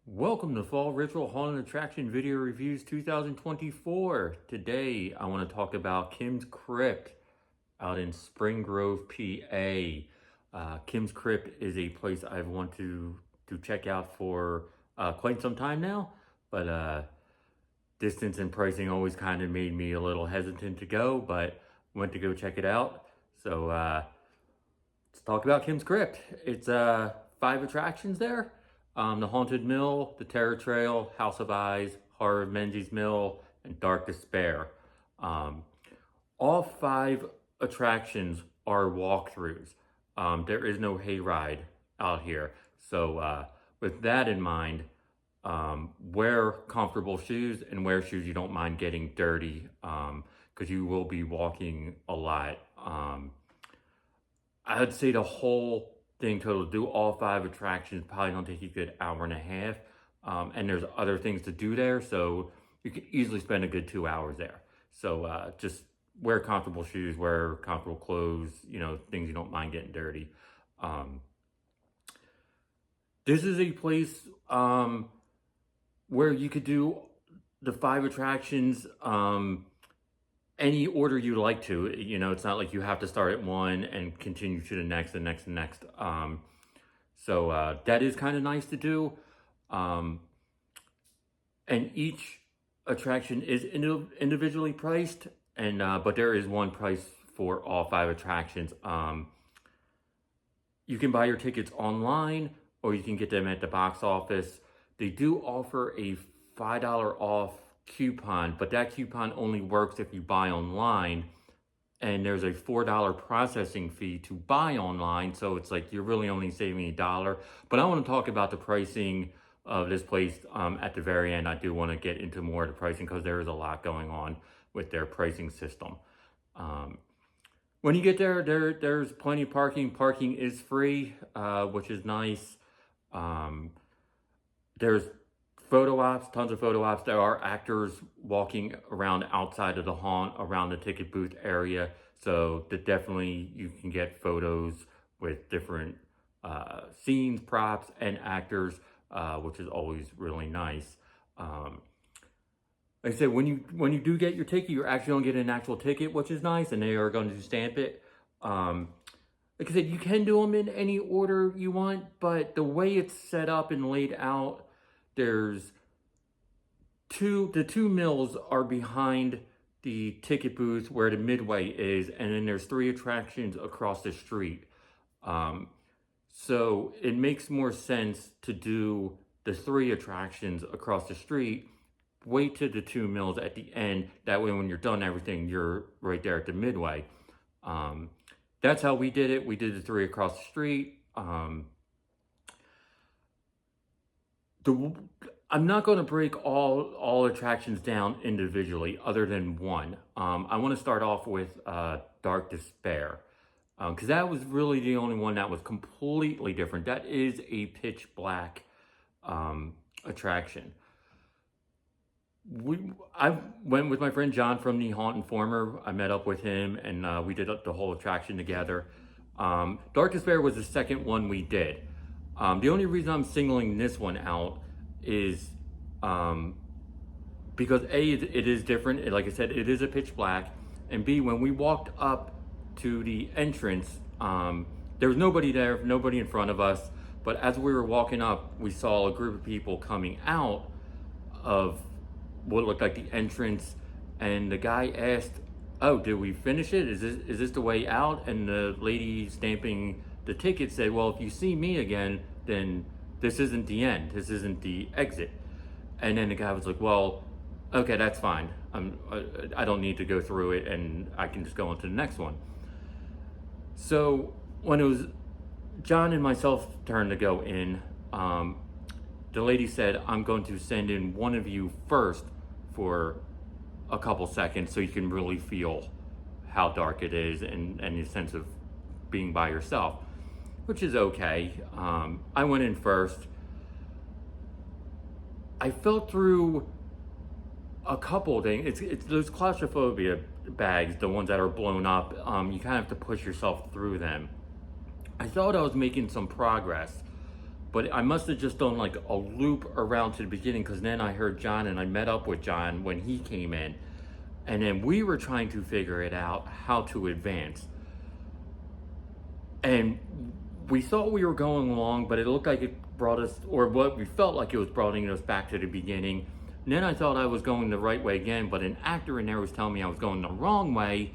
Welcome to Fall Ritual Haunted Attraction Video Reviews 2024. Today I want to talk about Kim's Krypt out in Spring Grove, PA. Kim's Krypt is a place I've wanted to check out for quite some time now, but distance and pricing always kind of made me a little hesitant to go, but went to go check it out. So let's talk about Kim's Krypt. It's 5 attractions there. The Haunted Mill, the Terror Trail, House of Eyes, Horror of Menzies Mill, and Dark Despair. All 5 attractions are walkthroughs. There is no hayride out here. So with that in mind, wear comfortable shoes and wear shoes you don't mind getting dirty, because you will be walking a lot. I'd say the whole thing total, do all 5 attractions, probably don't take you a good hour and a half. And there's other things to do there, so you could easily spend a good 2 hours there. So just wear comfortable shoes, wear comfortable clothes, you know, things you don't mind getting dirty. This is a place where you could do the 5 attractions any order you like to. You know, it's not like you have to start at one and continue to the next and next and next. So that is kind of nice to do. And each attraction is individually priced, and but there is one price for all 5 attractions. You can buy your tickets online, or you can get them at the box office. They do offer a $5 off coupon, but that coupon only works if you buy online, and there's a $4 processing fee to buy online, so it's like you're really only saving $1. But I want to talk about the pricing of this place at the very end. I do want to get into more of the pricing because there is a lot going on with their pricing system. When you get there, there's plenty of parking. Parking is free, which is nice. There's photo ops, tons of photo ops. There are actors walking around outside of the haunt, around the ticket booth area. So that definitely you can get photos with different scenes, props, and actors, which is always really nice. Like I said, when you do get your ticket, you're actually going to get an actual ticket, which is nice, and they are going to stamp it. Like I said, you can do them in any order you want, but the way it's set up and laid out, there's the 2 mills are behind the ticket booth where the midway is, and then there's 3 attractions across the street. So it makes more sense to do the 3 attractions across the street, wait to the 2 mills at the end. That way when you're done everything, you're right there at the midway. That's how we did it. We did the 3 across the street. I'm not going to break all attractions down individually other than one. I want to start off with Dark Despair, because that was really the only one that was completely different. That is a pitch black attraction. I went with my friend John from the Haunt Informer. I met up with him, and we did the whole attraction together. Dark Despair was the second one we did. The only reason I'm singling this one out is because A, it is different. Like I said, it is a pitch black. And B, when we walked up to the entrance, there was nobody there, nobody in front of us. But as we were walking up, we saw a group of people coming out of what looked like the entrance. And the guy asked, "Oh, did we finish it? Is this the way out?" And the lady stamping the ticket said, "Well, if you see me again, then this isn't the end. This isn't the exit." And then the guy was like, "Well, okay, that's fine. I don't need to go through it, and I can just go on to the next one." So when it was John and myself turn to go in, the lady said, "I'm going to send in one of you first for a couple seconds so you can really feel how dark it is and the sense of being by yourself," which is okay. I went in first. I felt through a couple things. It's those claustrophobia bags, the ones that are blown up. You kind of have to push yourself through them. I thought I was making some progress, but I must have just done like a loop around to the beginning, because then I heard John and I met up with John when he came in, and then we were trying to figure it out how to advance. And we thought we were going along, but it looked like it brought us, or what we felt like it was bringing us back to the beginning. And then I thought I was going the right way again, but an actor in there was telling me I was going the wrong way.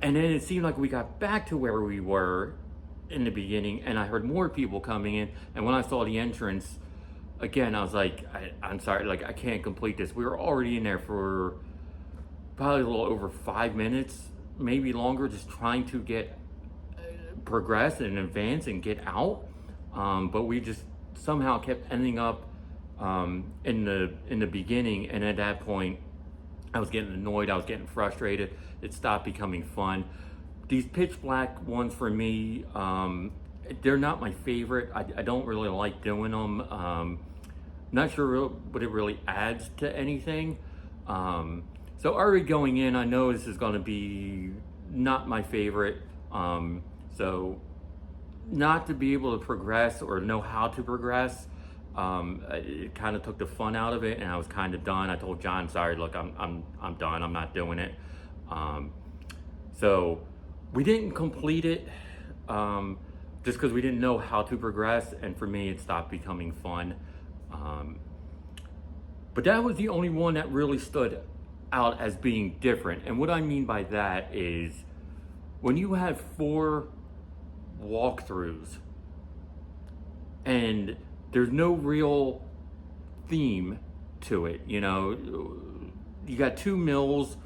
And then it seemed like we got back to where we were in the beginning, and I heard more people coming in. And when I saw the entrance, again, I was like, I'm sorry, like, I can't complete this. We were already in there for probably a little over 5 minutes, maybe longer, just trying to get progress and advance and get out. But we just somehow kept ending up in the beginning, and at that point I was getting annoyed, I was getting frustrated. It stopped becoming fun. These pitch black ones for me, they're not my favorite. I don't really like doing them. Not sure what it really adds to anything. So already going in, I know this is going to be not my favorite. So not to be able to progress or know how to progress, it kind of took the fun out of it, and I was kind of done. I told John, sorry, look, I'm done. I'm not doing it. So we didn't complete it, just because we didn't know how to progress, and for me, it stopped becoming fun. But that was the only one that really stood out as being different. And what I mean by that is, when you have 4 walkthroughs and there's no real theme to it, you got 2 mills,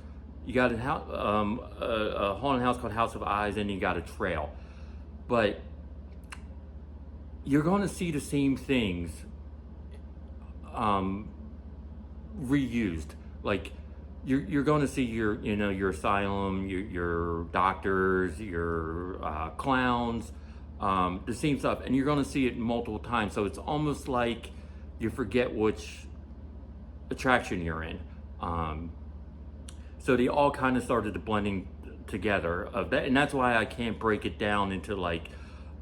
you got a haunted house called House of Eyes, and you got a trail, but you're going to see the same things reused. Like, you're going to see your asylum, your doctors, your clowns, the same stuff, and you're going to see it multiple times. So it's almost like you forget which attraction you're in. So they all kind of started blending together of that, and that's why I can't break it down into like,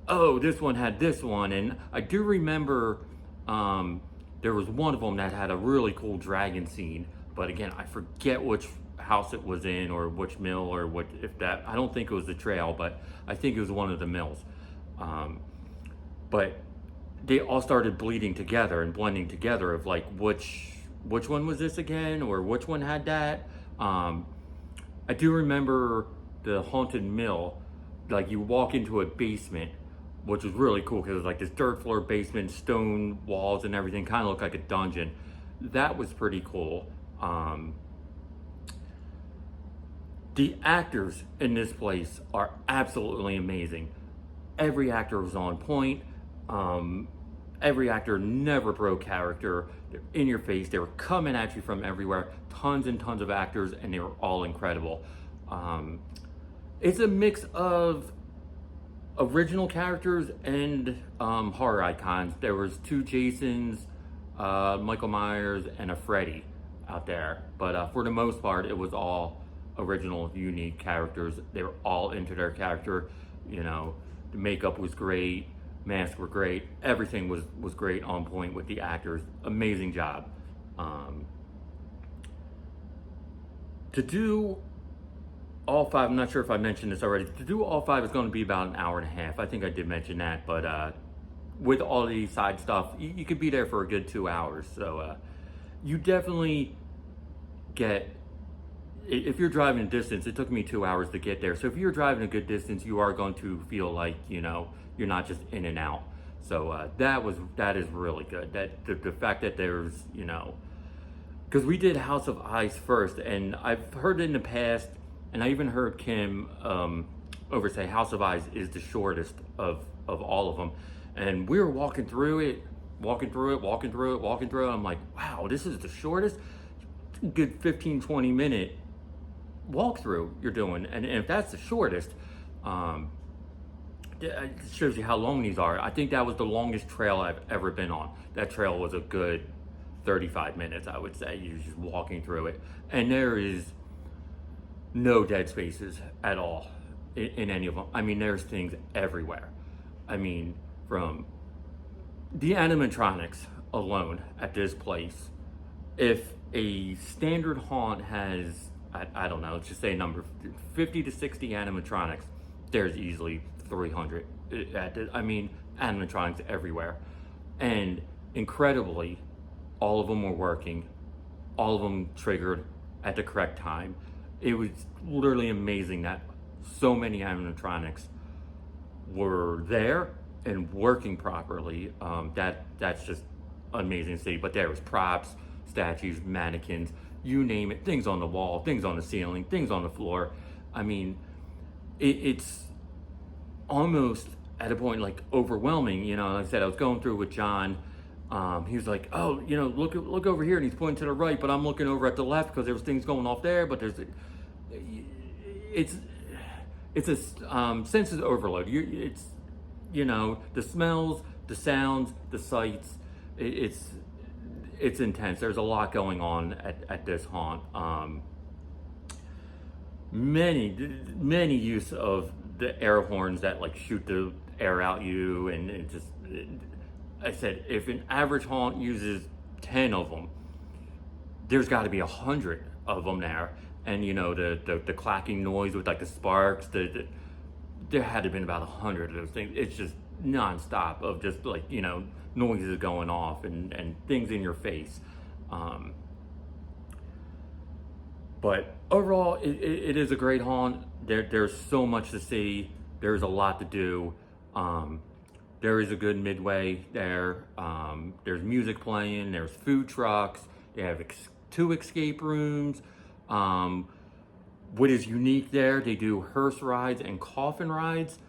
oh, this one had this one. And I do remember there was one of them that had a really cool dragon scene. But again, I forget which house it was in, or which mill, or what, I don't think it was the trail, but I think it was one of the mills. But they all started bleeding together and blending together of like, which one was this again, or which one had that. I do remember the haunted mill, like you walk into a basement, which was really cool because it was like this dirt floor basement, stone walls and everything, kind of looked like a dungeon. That was pretty cool. The actors in this place are absolutely amazing. Every actor was on point. Every actor never broke character. They're in your face. They were coming at you from everywhere. Tons and tons of actors, and they were all incredible. It's a mix of original characters and horror icons. There was 2 Jasons, Michael Myers, and a Freddy out there, but for the most part it was all original, unique characters. They were all into their character. The makeup was great, masks were great, everything was great, on point with the actors. Amazing job. To do all 5, I'm not sure if I mentioned this already, to do all 5 is going to be about an hour and a half. I think I did mention that, but with all the side stuff, you could be there for a good 2 hours. So you definitely get, if you're driving a distance, it took me 2 hours to get there. So if you're driving a good distance, you are going to feel like, you're not just in and out. So that is really good. That the fact that there's, because we did House of Eyes first, and I've heard in the past, and I even heard Kim over say House of Eyes is the shortest of all of them. And we were walking through it. I'm like, wow, this is the shortest? Good 15-20 minute walkthrough you're doing, and if that's the shortest, it shows you how long these are. I think that was the longest trail I've ever been on. That trail was a good 35 minutes, I would say. You're just walking through it. And there is no dead spaces at all in any of them. I mean, there's things everywhere. I mean, from the animatronics alone at this place, if a standard haunt has, I don't know, let's just say a number, 50 to 60 animatronics, there's easily 300. I mean, animatronics everywhere. And incredibly, all of them were working. All of them triggered at the correct time. It was literally amazing that so many animatronics were there and working properly. That's just amazing to see. But there was props, statues, mannequins, you name it, things on the wall, things on the ceiling, things on the floor. I mean, it's almost at a point like overwhelming. You know, like I said, I was going through with John. He was like, "Oh, you know, look over here," and he's pointing to the right, but I'm looking over at the left because there was things going off there. But it's a senses overload. It's, you know, the smells, the sounds, the sights. It's intense. There's a lot going on at this haunt. Many use of the air horns that like shoot the air out you, and I said, if an average haunt uses 10 of them, there's got to be 100 of them there. And you know, the clacking noise with like the sparks, there had to have been about 100 of those things. It's just nonstop of just like, you know, noises going off and things in your face. But overall, it is a great haunt. There's so much to see. There's a lot to do. There is a good midway there. There's music playing. There's food trucks. They have 2 escape rooms. What is unique there, they do hearse rides and coffin rides,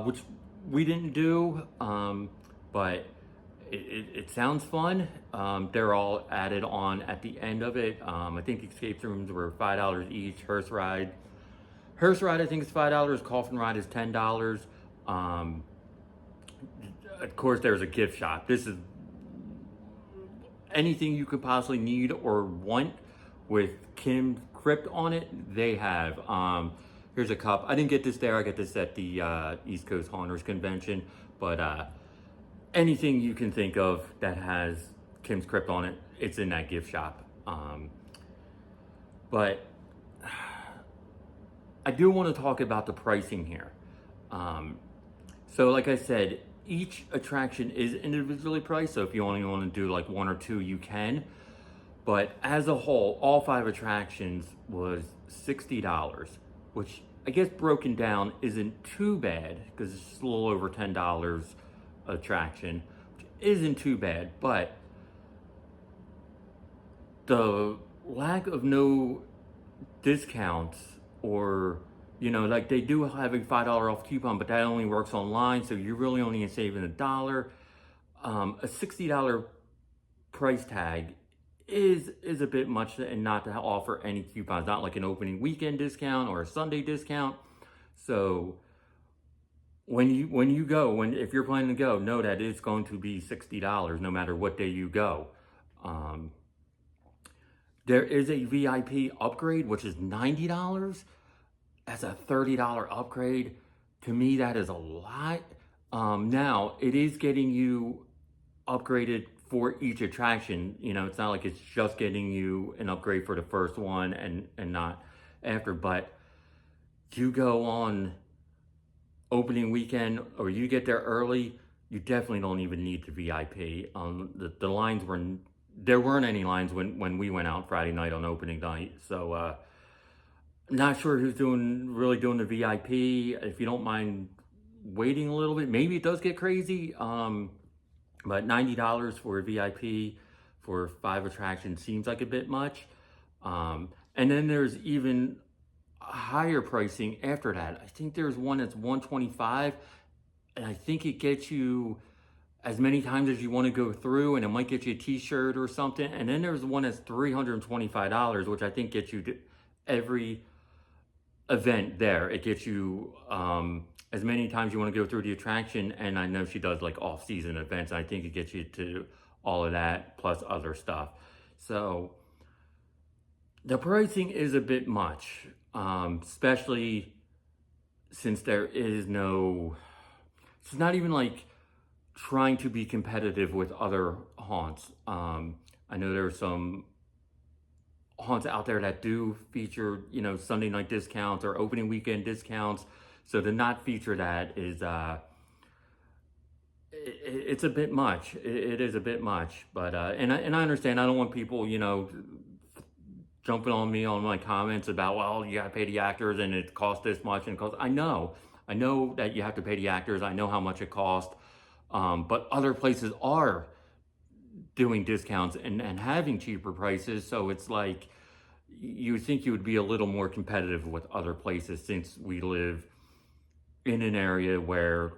which we didn't do, but it sounds fun. They're all added on at the end of it. I think escape rooms were $5 each. Hearse ride I think is $5. Coffin ride is $10. Of course, there's a gift shop. This is anything you could possibly need or want with Krypt on it, they have. Here's a cup. I didn't get this there. I got this at the East Coast Haunters Convention. But anything you can think of that has Krypt on it, it's in that gift shop. But I do want to talk about the pricing here. So like I said, each attraction is individually priced. So if you only want to do like 1 or 2, you can. But as a whole, all 5 attractions was $60, which I guess broken down isn't too bad because it's a little over $10 attraction, which isn't too bad. But the lack of no discounts, or, you know, like they do have a $5 off coupon, but that only works online, so you're really only saving $1. A $60 price tag is a bit much, and not to offer any coupons, not like an opening weekend discount or a Sunday discount. So when you go, if you're planning to go, know that it's going to be $60 no matter what day you go. There is a VIP upgrade, which is $90. That's a $30 upgrade. To me, that is a lot. Now, it is getting you upgraded for each attraction. You know, it's not like it's just getting you an upgrade for the first one and not after. But you go on opening weekend or you get there early, you definitely don't even need the VIP. The lines there weren't any lines when we went out Friday night on opening night. So not sure who's really doing the VIP. If you don't mind waiting a little bit, maybe it does get crazy. But $90 for a VIP for 5 attractions seems like a bit much. And then there's even higher pricing after that. I think there's one that's $125, and I think it gets you as many times as you want to go through, and it might get you a t-shirt or something. And then there's one that's $325, which I think gets you to every event there. It gets you as many times you want to go through the attraction, and I know she does like off-season events. I think it gets you to all of that, plus other stuff. So the pricing is a bit much, especially since there is no, it's not even like trying to be competitive with other haunts. I know there are some haunts out there that do feature, Sunday night discounts or opening weekend discounts. So to not feature that is, it's a bit much. It is a bit much, but and I understand. I don't want people, jumping on me on my comments about, well, you got to pay the actors and it costs this much and it costs. I know that you have to pay the actors. I know how much it costs, but other places are doing discounts and having cheaper prices. So it's like you would think you would be a little more competitive with other places since we live in an area where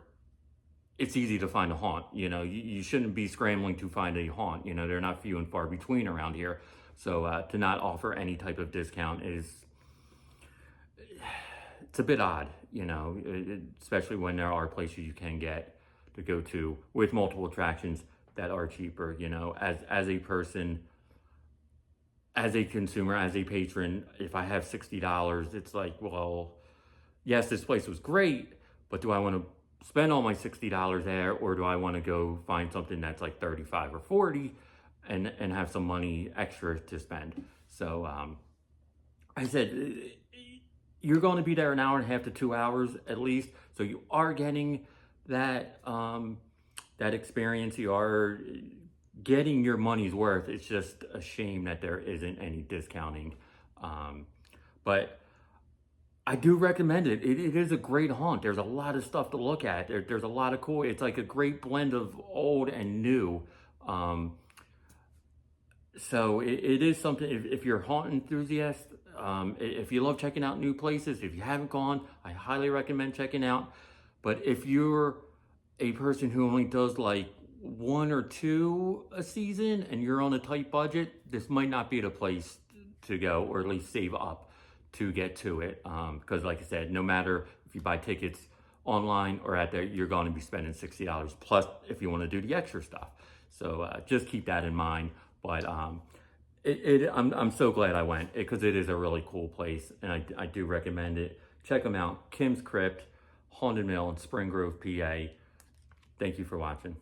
it's easy to find a haunt. You shouldn't be scrambling to find a haunt. They're not few and far between around here. So to not offer any type of discount it's a bit odd, especially when there are places you can get to go to with multiple attractions that are cheaper. As a person, as a consumer, as a patron, if I have $60, it's like, well, yes, this place was great, but do I want to spend all my $60 there, or do I want to go find something that's like 35 or 40 and have some money extra to spend? So I said, you're going to be there an hour and a half to 2 hours at least, so you are getting that that experience. You are getting your money's worth. It's just a shame that there isn't any discounting, but I do recommend it. It is a great haunt. There's a lot of stuff to look at. There's a lot of cool. It's like a great blend of old and new. So it is something. If you're a haunt enthusiast, if you love checking out new places, if you haven't gone, I highly recommend checking out. But if you're a person who only does like 1 or 2 a season and you're on a tight budget, this might not be the place to go, or at least save up to get to it, because like I said, no matter if you buy tickets online or at there, you're going to be spending $60 plus if you want to do the extra stuff. So just keep that in mind. But I'm so glad I went, because it is a really cool place, and I do recommend it. Check them out. Kim's Krypt, Haunted Mill in Spring Grove, PA. Thank you for watching.